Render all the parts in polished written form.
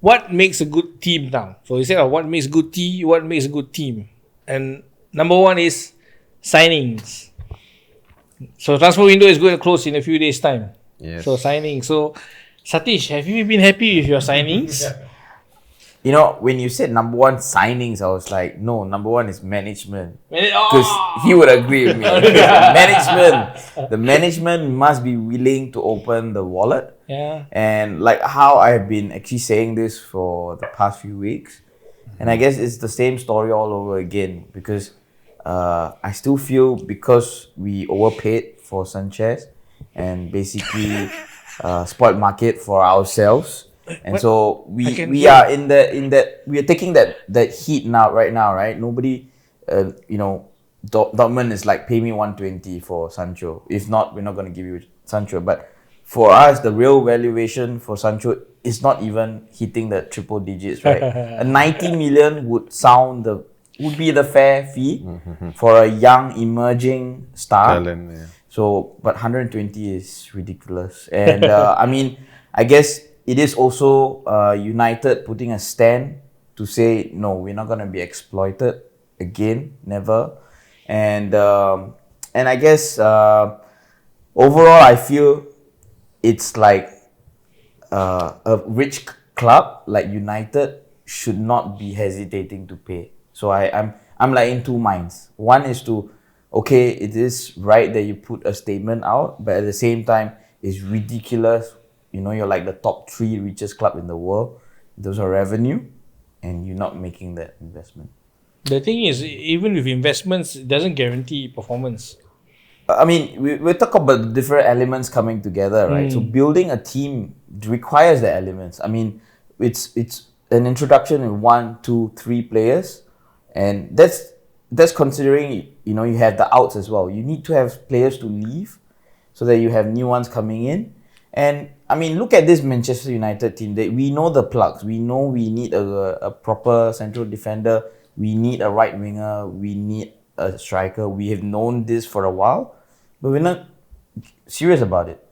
what makes a good team now? So you said what makes good what makes a good team, and number one is signings. So transfer window is going to close in a few days' time. Yes. So signing. So Satish, have you been happy with your signings? You know, when you said number one signings, I was like, no, number one is management. Because he would agree with me. The management must be willing to open the wallet. Yeah. And like how I've been actually saying this for the past few weeks. And I guess it's the same story all over again. Because I still feel because we overpaid for Sanchez and basically spoiled market for ourselves. And so we are in that we are taking that heat right now, right? Nobody, Dortmund is like, pay me 120 for Sancho. If not, we're not going to give you Sancho. But for us, the real valuation for Sancho is not even hitting the triple digits, right? A 90 million would be the fair fee for a young emerging star. Talent, yeah. So, but 120 is ridiculous. And I mean, I guess it is also United putting a stand to say, no, we're not going to be exploited again, never. And I guess overall, I feel it's like a rich club like United should not be hesitating to pay. So I'm like in two minds. One is to, okay, it is right that you put a statement out, but at the same time, it's ridiculous. You know, you're like the top 3 richest club in the world. Those are revenue, and you're not making that investment. The thing is, even with investments, it doesn't guarantee performance. I mean, we talk about the different elements coming together, right? So building a team requires the elements. I mean, it's an introduction in 1, 2, 3 players, and that's considering, you know, you have the outs as well. You need to have players to leave so that you have new ones coming in. And I mean, look at this Manchester United team. We know the plugs. We know we need a proper central defender. We need a right winger. We need a striker. We have known this for a while, but we're not serious about it.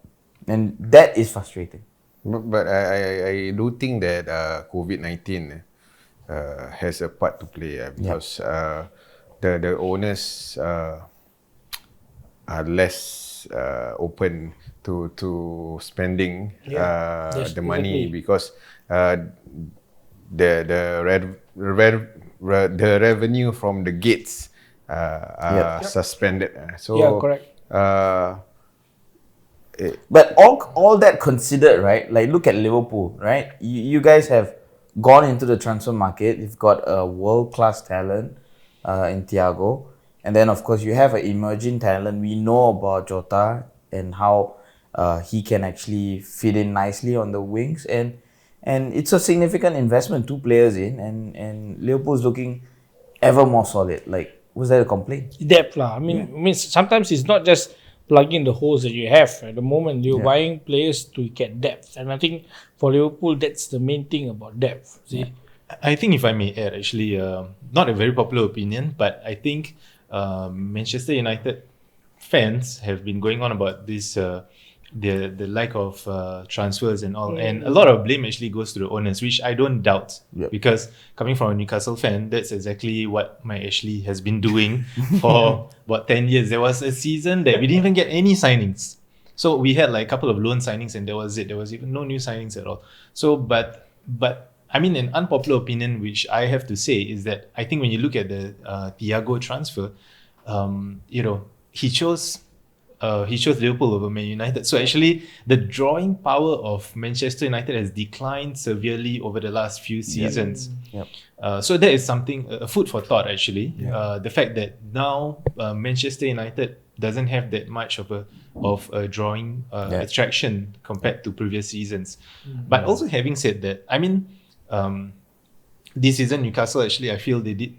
And that is frustrating. But I do think that COVID-19 has a part to play because the owners are less open to spending the money because the revenue from the gates are suspended. So correct. But all that considered, right? Like, look at Liverpool, right? You guys have gone into the transfer market. You've got a world-class talent in Thiago. And then, of course, you have an emerging talent. We know about Jota and how he can actually fit in nicely on the wings. And it's a significant investment, 2 players in. And Liverpool's looking ever more solid. Like, was that a complaint? Depth, lah. I mean, sometimes it's not just plugging the holes that you have. At the moment, you're buying players to get depth. And I think for Liverpool, that's the main thing about depth. See? I think, if I may add, actually, not a very popular opinion, but I think Manchester United fans have been going on about this, the lack of transfers and all. And a lot of blame actually goes to the owners, which I don't doubt. Because coming from a Newcastle fan, that's exactly what my Ashley has been doing for about 10 years. There was a season that we didn't even get any signings. So we had like a couple of loan signings and that was it. There was even no new signings at all. So, but I mean, an unpopular opinion, which I have to say, is that I think when you look at the Thiago transfer, he chose Liverpool over Man United. So actually, the drawing power of Manchester United has declined severely over the last few seasons. So that is something, a food for thought actually. The fact that now Manchester United doesn't have that much of a drawing attraction compared to previous seasons. But also having said that, I mean, this season Newcastle actually, I feel they did.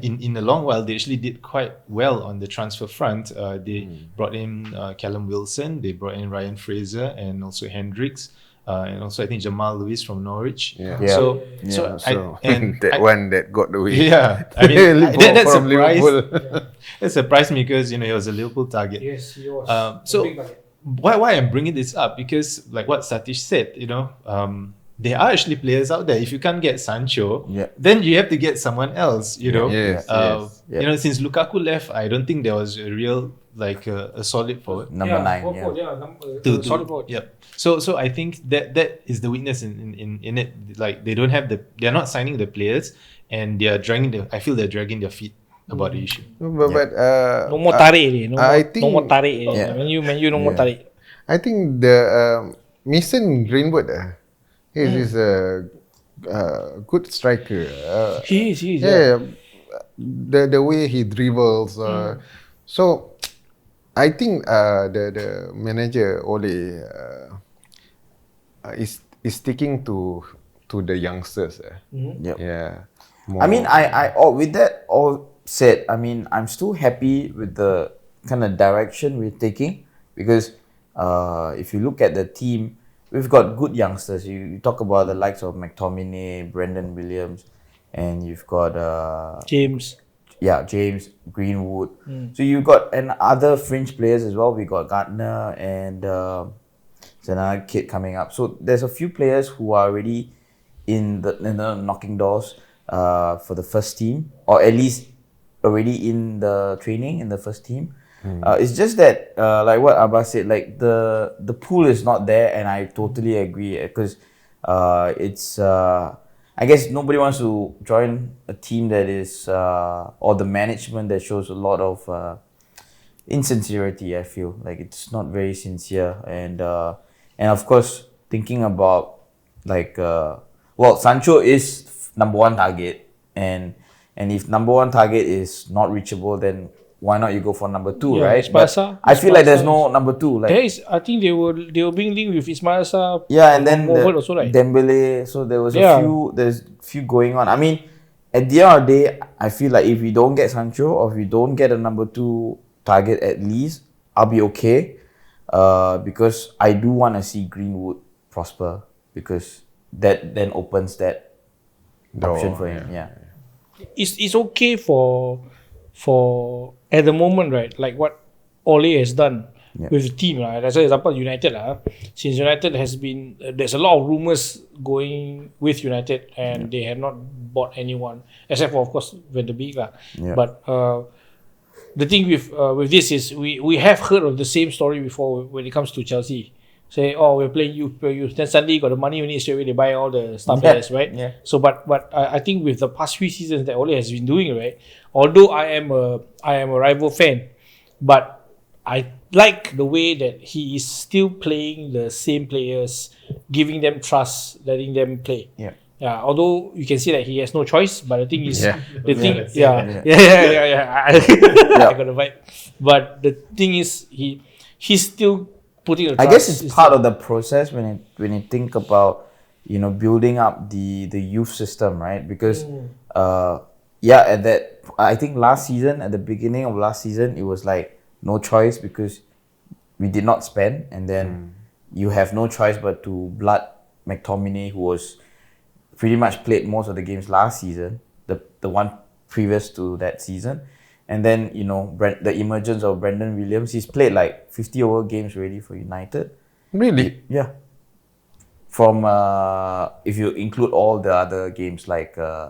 In a long while, they actually did quite well on the transfer front. They brought in Callum Wilson, they brought in Ryan Fraser, and also Hendricks, and also I think Jamal Lewis from Norwich. So one that got away. I mean that surprised. That surprised me because he was a Liverpool target. Yes, he was. So why I'm bringing this up, because like what Satish said, there are actually players out there. If you can't get Sancho, Yeah. then you have to get someone else. You know, Yes, yes. you know, since Lukaku left, I don't think there was a real like a solid forward. Number 9. Solid forward. Yep. So I think that is the weakness in it. Like they're not signing the players, and they're I feel they're dragging their feet about the issue. But No more tarik ni. No I more, think- no more tarik. Yeah. Man U no more Yeah. tarik. I think the Mason Greenwood is a good striker. He is. Yeah, the way he dribbles. So I think the manager Ole is sticking to the youngsters. Yep. Yeah. I mean, with that all said, I mean, I'm still happy with the kind of direction we're taking because if you look at the team, we've got good youngsters. You talk about the likes of McTominay, Brendan Williams, and you've got James. James Greenwood. So you've got other fringe players as well. We got Gardner and there's another kid coming up. So there's a few players who are already in the knocking doors for the first team, or at least already in the training in the first team. It's just that like what Abbas said, like the pool is not there, and I totally agree because it's I guess nobody wants to join a team that is or the management that shows a lot of insincerity. I feel like it's not very sincere, and of course thinking about like Sancho is number one target, and if number one target is not reachable, then why not you go for number 2, right? Ismail I feel like there's no number 2. Like There is. I think they were being linked with Ismail Sarr. and then forward also, right? Dembele. So there was Yeah. there's few going on. I mean, at the end of the day, I feel like if we don't get Sancho or if we don't get a number 2 target at least, I'll be okay. Because I do want to see Greenwood prosper because that then opens that option for him. Yeah. It's okay for at the moment, right? Like what Ole has done with the team. As an example, United. Since United has been, there's a lot of rumours going with United, and they have not bought anyone except for, of course, Van der Beek. Yeah. But the thing with this is we have heard of the same story before when it comes to Chelsea. Say, we're playing youth. Then suddenly got the money we need straight away. They buy all the star players, right? Yeah. So, but I think with the past few seasons that Ole has been doing, right? Although I am a rival fan, but I like the way that he is still playing the same players, giving them trust, letting them play. Yeah. Yeah. Although you can see that he has no choice, but the thing is, Yeah. I got a vibe. But the thing is, he's still putting a trust. I guess it's part of the process when you think about building up the youth system, right? Because at that I think at the beginning of last season, it was like no choice because we did not spend, and then you have no choice but to blood McTominay, who was pretty much played most of the games last season, the one previous to that season. And then, the emergence of Brendan Williams. He's played like 50 over games already for United. Really? Yeah. From, if you include all the other games like Carabao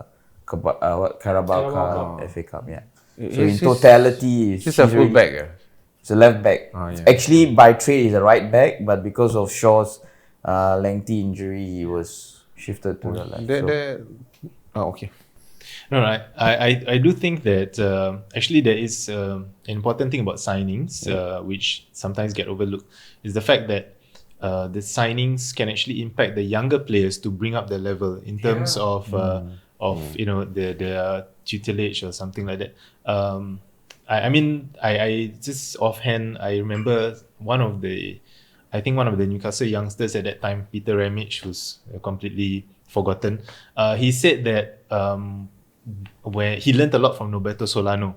Cup, FA Cup, yeah. So in totality, He's a full back. He's a left back. Oh, yeah. Actually, by trade, he's a right back, but because of Shaw's lengthy injury, he was shifted to the left. Okay. No, I do think that actually there is an important thing about signings, which sometimes get overlooked, is the fact that the signings can actually impact the younger players to bring up their level in terms of their tutelage or something like that. I just offhand, I remember one of the Newcastle youngsters at that time, Peter Ramage, who's completely forgotten. He said that where he learned a lot from Roberto Solano,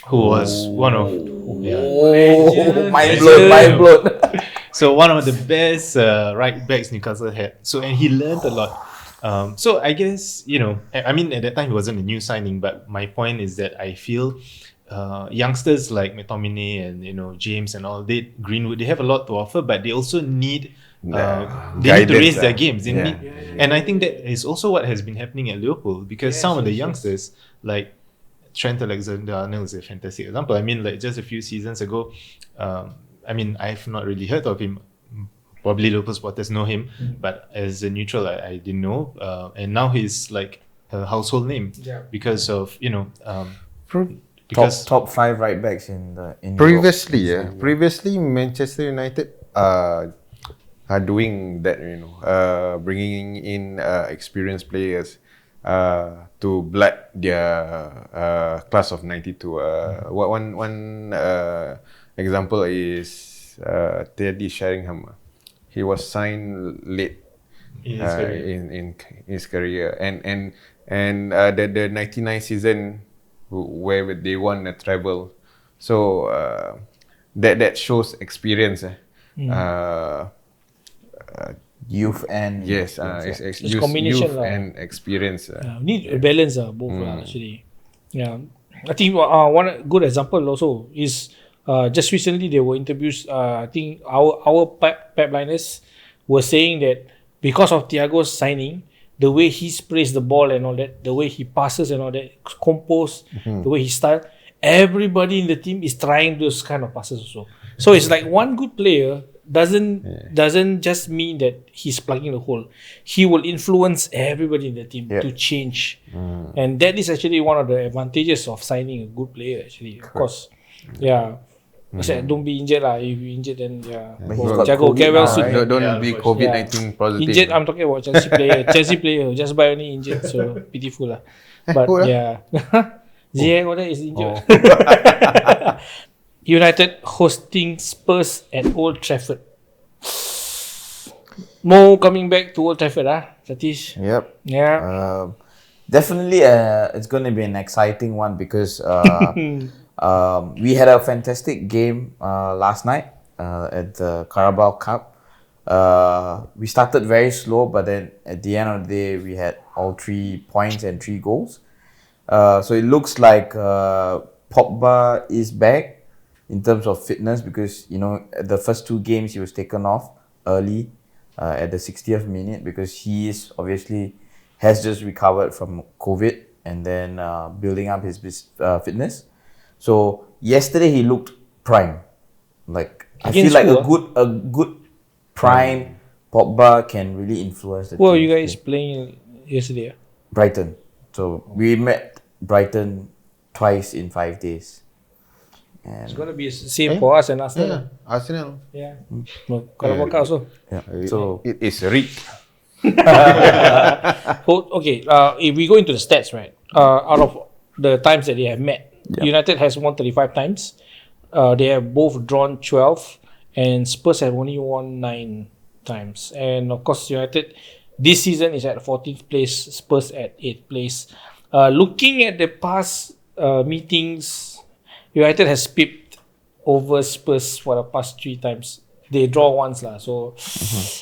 who was one of mind blown. So one of the best right backs Newcastle had. So, and he learned a lot. So I guess, at that time he wasn't a new signing, but my point is that I feel youngsters like McTominay and James and all, Greenwood, they have a lot to offer, but they also need they need to guidance, raise their games. They yeah. need, and I think that is also what has been happening at Liverpool, because some of the youngsters, like Trent Alexander-Arnold is a fantastic example. I mean, like just a few seasons ago, I mean, I've not really heard of him. Probably local supporters know him, but as a neutral, I didn't know. And now he's like a household name because of, you know, because top 5 right backs in Previously, Europe. previously Manchester United are doing that, you know, bringing in experienced players to blood their class of '92. One example is Teddy Sheringham. He was signed late in his career, and the '99 season where they won a treble, so that shows experience. Youth and Yes, It's combination youth and experience. We need a balance both actually. Yeah, I think one good example also is just recently there were interviews. I think our pipeliners were saying that because of Thiago's signing, the way he sprays the ball and all that, the way he passes and all that, composed, the way he style, everybody in the team is trying those kind of passes also. So it's like one good player doesn't just mean that he's plugging the hole. He will influence everybody in the team to change, and that is actually one of the advantages of signing a good player. Actually, of course, don't be injured lah. If you injured, then But he's got Jago, COVID get well now, soon. right? Don't be COVID-19 positive. Injured, I'm talking about Chelsea player. Chelsea player just by only injured, so pitiful lah. But Who lah? Ziyech all that is injured. United hosting Spurs at Old Trafford. Mo coming back to Old Trafford, Satish? Yep. Yeah. Definitely, it's going to be an exciting one because we had a fantastic game last night at the Carabao Cup. We started very slow, but then at the end of the day, we had all 3 points and 3 goals. So it looks like Pogba is back in terms of fitness because, you know, the first 2 games he was taken off early at the 60th minute because he is obviously has just recovered from COVID and then building up his fitness. So yesterday he looked prime. Like I feel like a good prime Pogba can really influence the team. Who are you guys playing yesterday? Brighton. So we met Brighton twice in 5 days. And It's going to be the same for us and Arsenal. Arsenal. Yeah. No, Carabao Cup also. so It is rigged. Okay, if we go into the stats, right? Out of the times that they have met, United has won 35 times. They have both drawn 12, and Spurs have only won 9 times. And of course, United this season is at 14th place, Spurs at 8th place. Looking at the past meetings, United has pipped over Spurs for the past 3 times. They draw once lah. So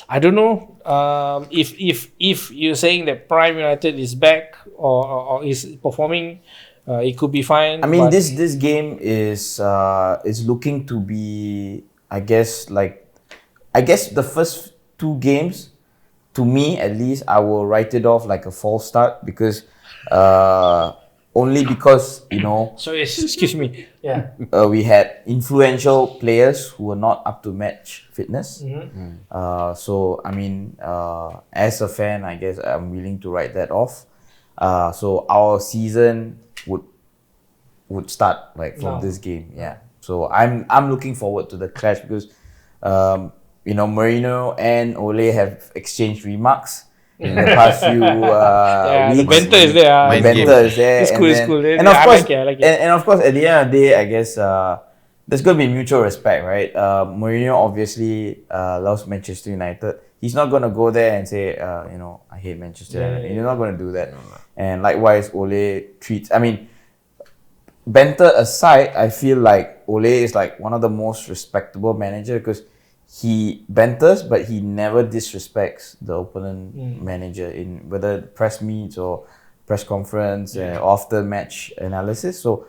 I don't know if you're saying that Prime United is back or is performing, it could be fine. I mean, this game is looking to be, I guess the first 2 games, to me at least, I will write it off like a false start because only because, you know, Sorry, excuse me. Yeah. we had influential players who were not up to match fitness. So I mean, as a fan, I guess I'm willing to write that off. So our season would start like from this game. Yeah. So I'm looking forward to the clash because you know, Mourinho and Ole have exchanged remarks in the past few The weeks. banter is there. The banter is there. It's cool, it's cool. And of I course, like it, I like it. And of course, at the end of the day, I guess there's going to be mutual respect, right? Mourinho obviously loves Manchester United. He's not going to go there and say, you know, I hate Manchester United. He's not going to do that. And likewise, Ole treats. I mean, banter aside, I feel like Ole is like one of the most respectable managers because he banters, but he never disrespects the opponent manager in whether press meets or press conference or after match analysis. So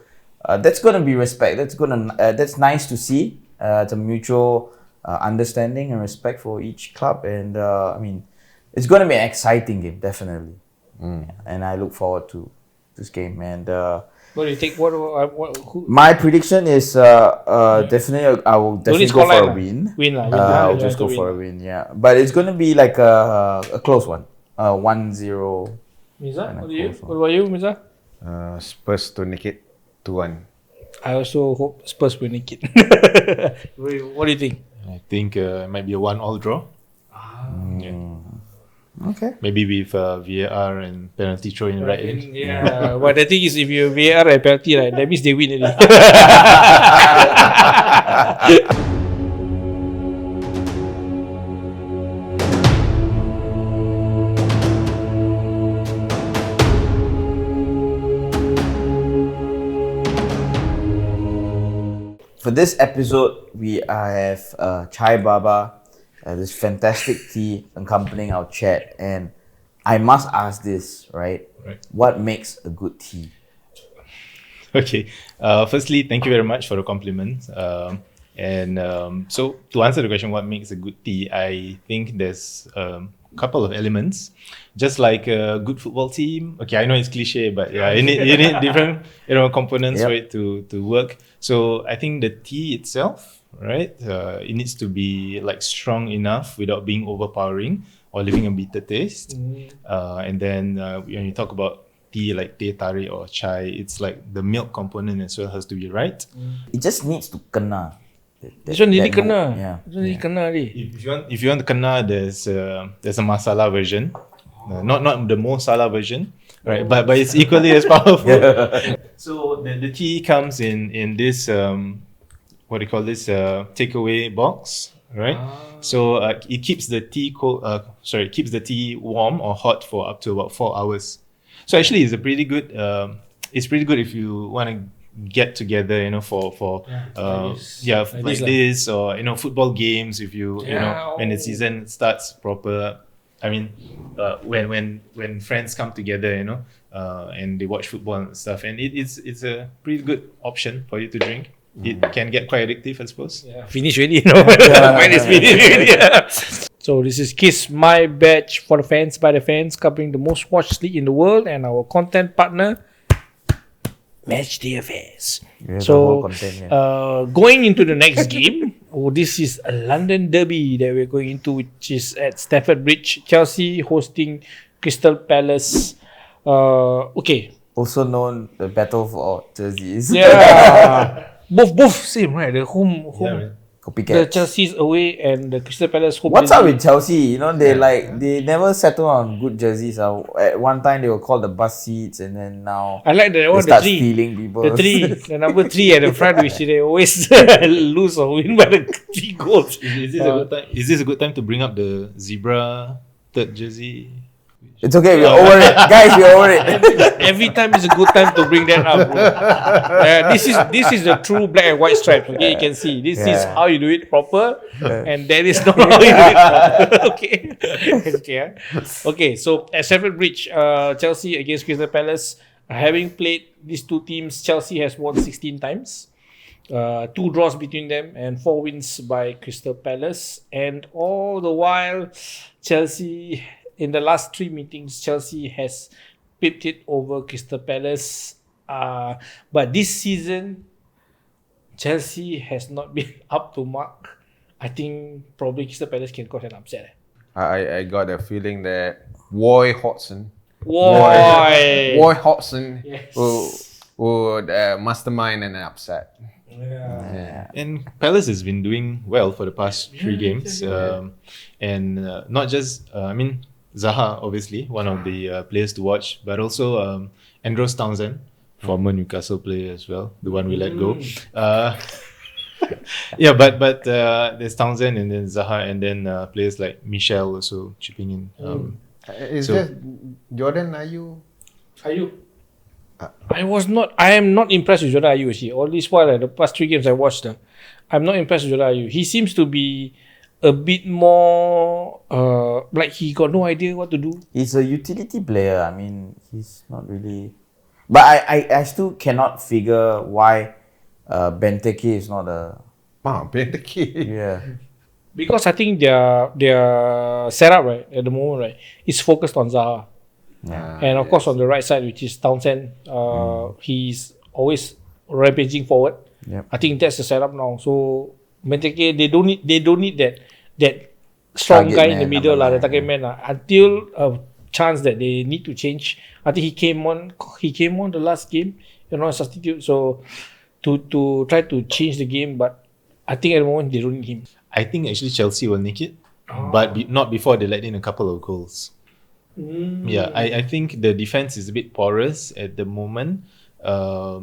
that's going to be respect. That's nice to see. It's a mutual understanding and respect for each club. And I mean, it's going to be an exciting game, definitely. And I look forward to this game. And what do you think? Who? my prediction is definitely I will definitely go for a win. I'll just go for a win. Yeah, but it's going to be like a close one. 1-0. Miza, what about you, Miza? Spurs to nick it 2-1. I also hope Spurs will nick it. What do you think? I think it might be a 1-1 draw. Okay. Maybe with VAR and penalty throw in right in. Yeah, but the thing is, if you VAR and penalty, right, that means they win already. For this episode, we have Chai Baba, this fantastic tea accompanying our chat. And I must ask this, right? What makes a good tea? Okay. Firstly, thank you very much for the compliment. So to answer the question, what makes a good tea? I think there's a couple of elements. Just like a good football team. Okay, I know it's cliche, but yeah, you need different components for it to work. So I think the tea itself, right? It needs to be like strong enough without being overpowering or leaving a bitter taste. And then when you talk about tea like teh tarik or chai, it's like the milk component as well has to be right. It just needs to kena. This one really kena. Yeah. This one really kena. If you want to kena, there's a masala version. Not the Mo Salah version, right? But it's equally as powerful. So the tea comes in this what do you call this takeaway box, right? So it keeps the tea keeps the tea warm or hot for up to about 4 hours. So actually, it's a pretty good. It's pretty good if you want to get together, for like this or football games. If you when the season starts proper. I mean, when friends come together, and they watch football and stuff, and it's a pretty good option for you to drink. It can get quite addictive, I suppose. Yeah, finish already, Mine is finished already. So this is Kiss My Badge for the fans, by the fans, covering the most watched league in the world, and our content partner, Matchday Affairs. So, going into the next game, this is a London derby that we're going into, which is at Stamford Bridge. Chelsea hosting Crystal Palace. Okay. Also known the battle for jerseys. Yeah. both same, right? The home. Copycats. The Chelsea's away and the Crystal Palace home. What's up with Chelsea? They never settle on good jerseys. At one time they were called the bus seats, and then now I like that one. They start stealing people. The number 3 at the front, which they always lose or win by the 3 goals. Is this a good time to bring up the zebra third jersey? It's okay, we're over it. Guys, we're over it. Every time is a good time to bring that up, bro. This is the true black and white stripes. Okay, you can see. This is how you do it proper, and that is not how you do it proper. Okay, so at Stamford Bridge, Chelsea against Crystal Palace. Having played these two teams, Chelsea has won 16 times. 2 draws between them and 4 wins by Crystal Palace. And all the while, Chelsea... In the last 3 meetings, Chelsea has pipped it over Crystal Palace. But this season, Chelsea has not been up to mark. I think probably Crystal Palace can cause an upset. I got a feeling that Roy Hodgson would mastermind an upset. Yeah. And Palace has been doing well for the past 3 games. And not just, Zaha, obviously, one of the players to watch, but also Andros Townsend, former Newcastle player as well, the one we let go. But there's Townsend and then Zaha, and then players like Michel also chipping in. Is that Jordan Ayew? I am not impressed with Jordan Ayew. See, all this while, the past 3 games I watched, I'm not impressed with Jordan Ayew. He seems to be a bit more like he got no idea what to do. He's a utility player. I mean, he's not really. But I still cannot figure why Benteke is not a. Benteke. Yeah. because I think their setup right at the moment right is focused on Zaha, and of course on the right side, which is Townsend, he's always rampaging forward. Yep. I think that's the setup now. So Benteke, they don't need that strong Target guy in the man, middle number the nine, target man until a chance that they need to change. I think he came on the last game, substitute. So to try to change the game, but I think at the moment they don't need him. I think actually Chelsea will nick it, but not before they let in a couple of goals. Yeah, I think the defense is a bit porous at the moment. I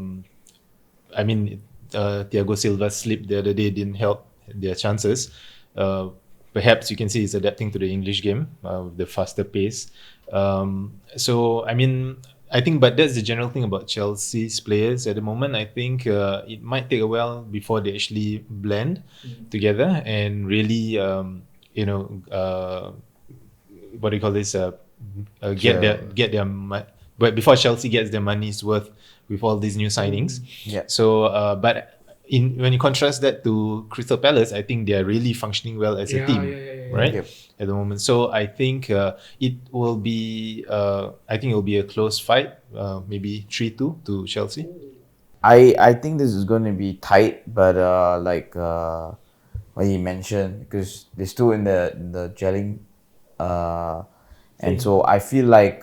mean, Thiago Silva's slip the other day didn't help their chances. Perhaps you can see he's adapting to the English game with the faster pace. So, I mean, I think, but that's the general thing about Chelsea's players at the moment. I think it might take a while before they actually blend together and really, what do you call this? Get their but before Chelsea gets their money's worth with all these new signings. Yeah. So, but when you contrast that to Crystal Palace, I think they are really functioning well as a team, right? Yep. At the moment. So I think it will be a close fight, maybe 3-2 to Chelsea. I think this is going to be tight, but like what he mentioned, because they're still in the gelling, and so I feel like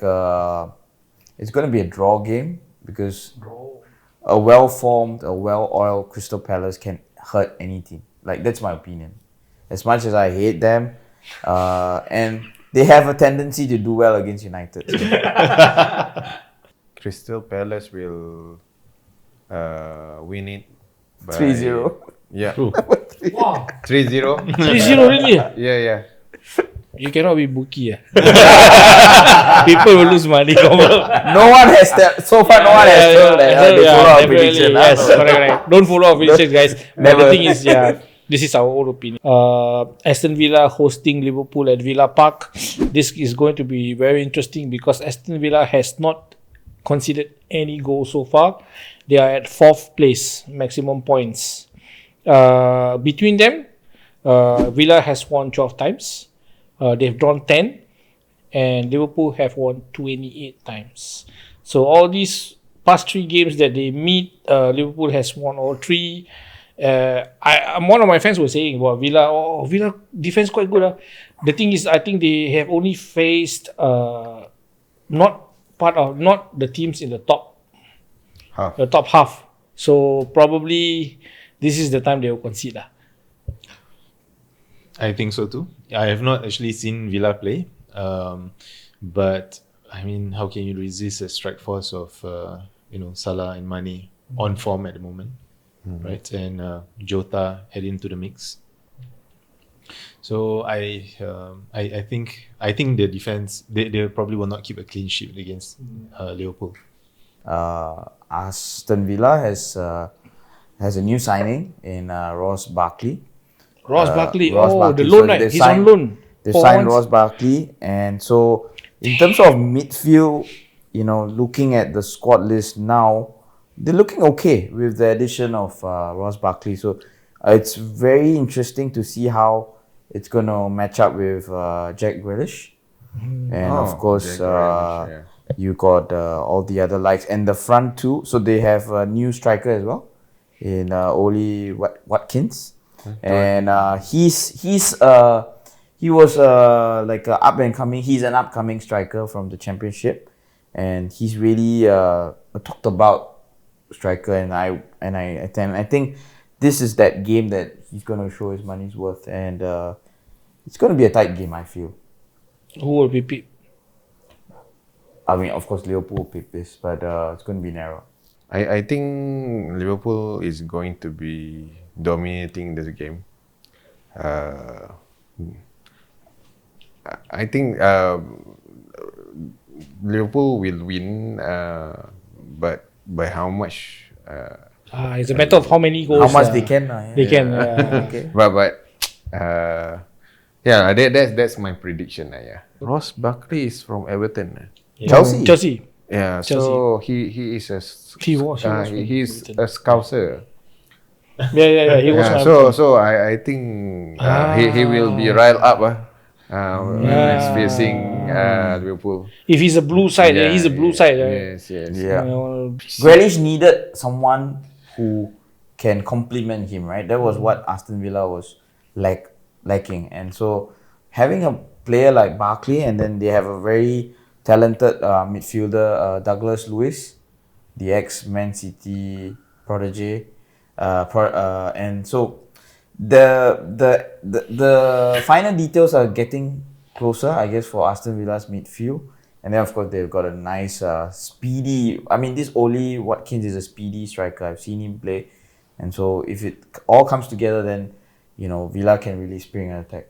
it's going to be a draw game because a well-formed, a well-oiled Crystal Palace can hurt any team. Like, that's my opinion. As much as I hate them, and they have a tendency to do well against United. So. Crystal Palace will win it by 3-0. Yeah. Wow, 3-0. 3-0 really? Yeah. You cannot be bookie. People will lose money. No one has so far. No one has told that they follow our prediction. Yes, correct. Don't follow our predictions, guys. But Never. the thing is, this is our own opinion. Aston Villa hosting Liverpool at Villa Park. This is going to be very interesting because Aston Villa has not conceded any goal so far. They are at 4th place, maximum points. Between them, Villa has won 12 times. They've drawn 10, and Liverpool have won 28 times. So all these past 3 games that they meet, Liverpool has won all 3. I'm one of my friends was saying about Villa. Villa defense quite good. The thing is, I think they have only faced not the teams in the top half. So probably this is the time they will concede. I think so too. I have not actually seen Villa play, but I mean, how can you resist a strike force of Salah and Mane on form at the moment, right? And Jota head into the mix. So I think the defense they probably will not keep a clean sheet against Liverpool. Aston Villa has a new signing in Ross Barkley. Ross Barkley, Barkley. the loan, So right? they He's on loan. They signed Ross Barkley, and so in terms of midfield, looking at the squad list now, they're looking okay with the addition of Ross Barkley. So it's very interesting to see how it's going to match up with Jack Grealish. And of course, you got all the other likes. And the front two, so they have a new striker as well in Oli Watkins. And he was like up and coming. He's an upcoming striker from the Championship, and he's really a talked about striker. And I think this is that game that he's going to show his money's worth, and it's going to be a tight game, I feel. Who will be picked? I mean, of course, Liverpool will pick this, but it's going to be narrow. I think Liverpool is going to be dominating this game. I think Liverpool will win, but by how much? It's a matter of how many goals. How much they can. They can. Okay. But that's my prediction. Ross Barkley is from Everton. Chelsea. Yeah, Chelsea. so he is a He was he's a Scouser. Yeah. He was Yeah, my so I think he will be riled up when he's facing Liverpool. If he's a blue side, he's a blue side. Right? Yes. Yeah. Uh, Grealish needed someone who can complement him, right? That was what Aston Villa was lacking. And so having a player like Barkley, and then they have a very talented midfielder, Douglas Lewis, the ex-Man City prodigy. And so the final details are getting closer, I guess, for Aston Villa's midfield. And then, of course, they've got a nice, speedy. I mean, this Oli Watkins is a speedy striker. I've seen him play. And so, if it all comes together, then, Villa can really spring an attack.